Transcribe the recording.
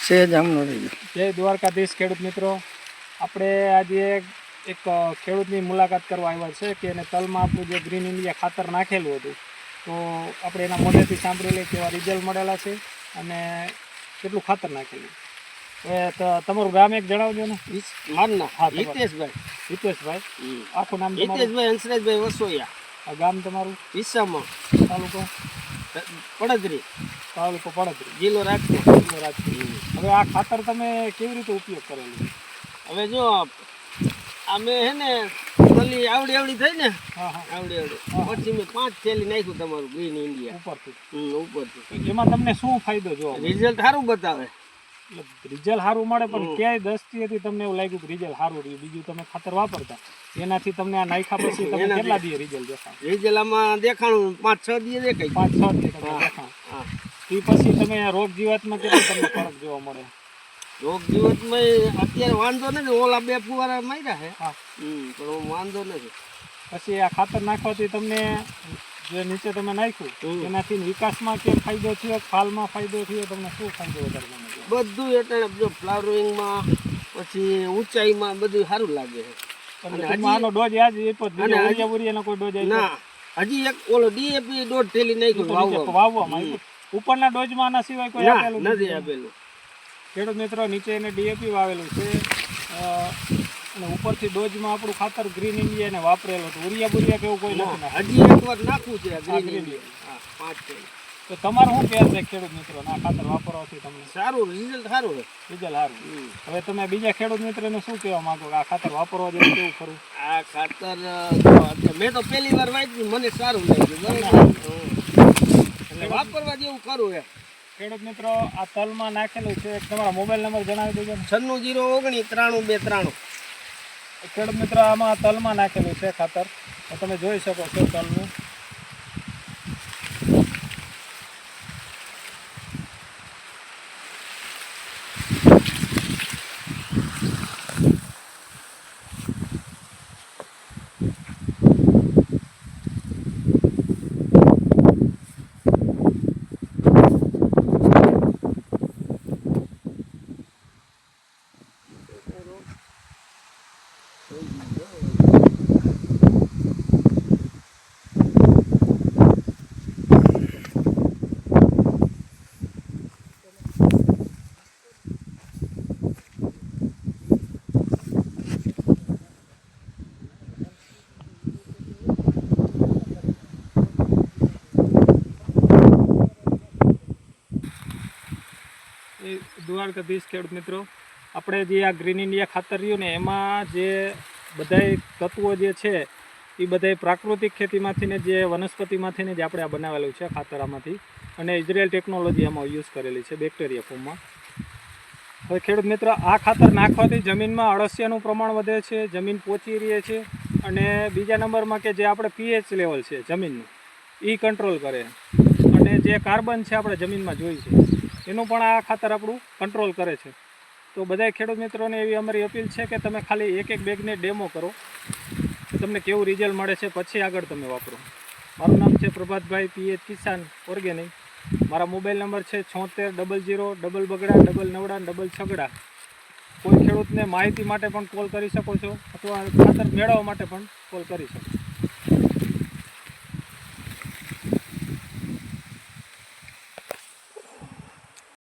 છે જામનો રહી. જય દ્વારકાધીશ ખેડૂત મિત્રો, આપણે આજે એક ખેડૂતની મુલાકાત કરવા આવ્યા છે કે એને તલમાં આપણું જે ગ્રીન ઇન્ડિયા ખાતર નાખેલું હતું, તો આપણે એના મોઢેથી સાંભળી લઈએ કેવા રિઝલ્ટ મળેલા છે અને કેટલું ખાતર નાખેલું. તમારું ગામ એક જણાવજો ને. મારું નામ હા હિતેશભાઈ. હિતેશભાઈ, આખું નામ હિતેશભાઈ હંસરાજભાઈ વસોયા. ગામ તમારું? ઈસામાં. તાલુકો પડદરી. તાલુકો પડદરી, જિલ્લો રાજકોટ. જિલ્લો રાજકોટ. હવે આ ખાતર તમે કેવી રીતે ઉપયોગ કરેલું? હવે જો અમે હે ને તલી આવડી થઈ ને, આવડી પછી મેં 5 થેલી નાખ્યું તમારું ગ્રીન ઇન્ડિયા ઉપરથી. એમાં તમને શું ફાયદો જોવા? રિઝલ્ટ સારું બતાવે. રિઝલ્ટ સારું મળે, પણ ક્યાંય દ્રષ્ટિએથી તમને એવું લાગ્યું કે રિઝલ્ટ સારું રહ્યું? બીજું તમે ખાતર વાપરતા એનાથી તમને આ નાખ્યા પછી તમે કેટલા દિવસ રિઝલ્ટ દેખાણ? રિઝલ્ટ આમાં દેખાણું 5-6 દિવસ દેખાય. 5-6 દિવસ દેખાણ. એ પછી તમે રોગ જીવાતમાં કેટલો તમને ફરક જોવા મળે? રોગ જીવાતમાં અત્યારે વાંધો નથી, ઓલા 2 ફુવારા માર્યા છે. પણ વાંધો નથી. પછી આ ખાતર નાખવાથી તમને જે નીચે તમે નાખ્યું એનાથી વિકાસમાં કે ફાયદો થયો, ફાલમાં ફાયદો થયો, તમને શું ફાયદો વધારે મને? બધું એટલે જો ફ્લાવરિંગમાં પછી ઊંચાઈમાં બધું સારું લાગે છે. આનો ડોઝ યાદ ઉરિયાનો કોઈ ડોઝ ના, હજી એક ઓલો ડીએપી 1.5 થેલી નાખ્યું વાવવામાં. ઉપરના ડોઝમાં આના સિવાય કોઈ આપેલું નથી આપેલું. ખેડૂત મિત્રો, નીચે એને ડીએપી વાવેલું છે અને ઉપરથી ડોઝમાં આપણું ખાતર ગ્રીન ઇન્ડિયા ને વાપરેલું હતું. ઉરિયા બુરિયા કેવું કોઈ નથી. હજી એક વાર નાખવું છે ગ્રીન ઇન્ડિયા. 5 થેલી. તો તમારું શું કહેવું છે ખેડૂત મિત્રો, આ ખાતર વાપરવાથી તમને સારું રિઝલ્ટ સારું છે? રિઝલ્ટ સારું. હવે તમે બીજા ખેડૂત મિત્રોને શું કહેવા માંગો કે આ ખાતર વાપરવા જેવું કેવું ખરું? આ ખાતર મેં તો પહેલી વાર વાપર્યું, મને સારું લાગ્યું. એટલે વાપરવા જેવું ખરું છે. ખેડૂત મિત્રો, આ તલમાં નાખેલું છે. તમારા મોબાઈલ નંબર જણાવી દેજો. 9609199393. ખેડૂત મિત્રો, આમાં તલમાં નાખેલું છે ખાતર, તો તમે જોઈ શકો છો તલનું. દ્વારકાધીશ ખેડૂત મિત્રો, આપણે જે આ ગ્રીન ઇન્ડિયા ખાતર રહ્યું ને, એમાં જે બધાય તત્વો જે છે એ બધાય પ્રાકૃતિક ખેતીમાંથી ને જે વનસ્પતિમાંથી ને જે આપણે આ બનાવેલું છે ખાતર આમાંથી, અને ઇઝરાયલ ટેકનોલોજી આમાં યુઝ કરેલી છે બેક્ટેરિયા ફોર્મમાં. હવે ખેડૂત મિત્રો, આ ખાતર નાખવાથી જમીનમાં અળસિયાનું પ્રમાણ વધે છે, જમીન પોચી રહે છે, અને બીજા નંબરમાં કે જે આપણે પીએચ લેવલ છે જમીનનું એ કંટ્રોલ કરે, અને જે કાર્બન છે આપણે જમીનમાં જોઈએ છે એનું પણ આ ખાતર આપણું કંટ્રોલ કરે છે. તો બધા ખેડૂત મિત્રોને એવી અમારી અપીલ છે કે તમે ખાલી એક બેગને ડેમો કરો તો તમને કેવું રિઝલ્ટ મળે છે, પછી આગળ તમે વાપરો. મારું નામ છે પ્રભાતભાઈ, પીએચ કિસાન ઓર્ગેનિક. મારા મોબાઈલ નંબર છે 7600 99 કોઈ ખેડૂતને માહિતી માટે પણ કોલ કરી શકો છો, અથવા ખાતર મેળવવા માટે પણ કોલ કરી શકો.